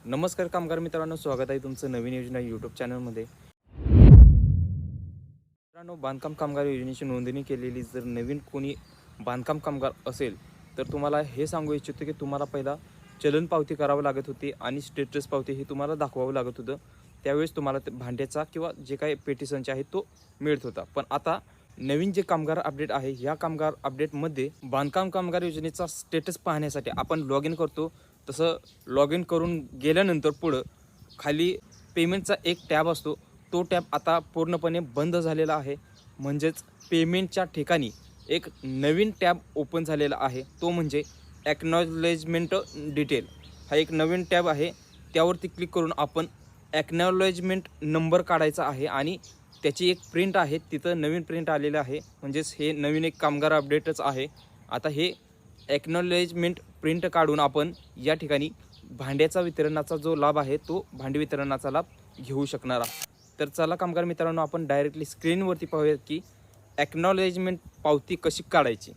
नमस्कार कामगार मित्रांनो, स्वागत आहे तुमचं नवीन योजना यूट्यूब चॅनलमध्ये. मित्रांनो, बांधकाम कामगार योजनेची नोंदणी केलेली जर नवीन कोणी बांधकाम कामगार असेल तर तुम्हाला हे सांगू इच्छितो की तुम्हाला पहिला चलन पावती करावं लागत होती आणि स्टेटस पावती हे तुम्हाला दाखवावं लागत होतं. त्यावेळेस तुम्हाला भांड्याचा किंवा जे काही पेटी संच आहे तो मिळत होता. पण आता नवीन जे कामगार अपडेट आहे, ह्या कामगार अपडेटमध्ये बांधकाम कामगार योजनेचा स्टेटस पाहण्यासाठी आपण लॉग इन करतो. तसं लॉग इन करून गेल्यानंतर पुढं खाली पेमेंटचा एक टॅब असतो. तो टॅब आता पूर्णपणे बंद झालेला आहे. म्हणजेच पेमेंटच्या ठिकाणी एक नवीन टॅब ओपन झालेला आहे. तो म्हणजे ॲक्नॉलेजमेंट डिटेल हा एक नवीन टॅब आहे. त्यावरती क्लिक करून आपण ॲक्नॉलेजमेंट नंबर काढायचा आहे आणि त्याची एक प्रिंट आहे. तिथं नवीन प्रिंट आलेलं आहे. म्हणजेच हे नवीन एक कामगार अपडेटच आहे. आता हे ॲक्नॉलेजमेंट प्रिंट काढून आपण या ठिकाणी भांड्याचा वितरणाचा जो लाभ आहे तो भांडी वितरणाचा लाभ घेऊ शकणार आहात. तर चला कामगार मित्रांनो, आपण डायरेक्टली स्क्रीनवरती पाहूया की ॲक्नॉलेजमेंट पावती कशी काढायची.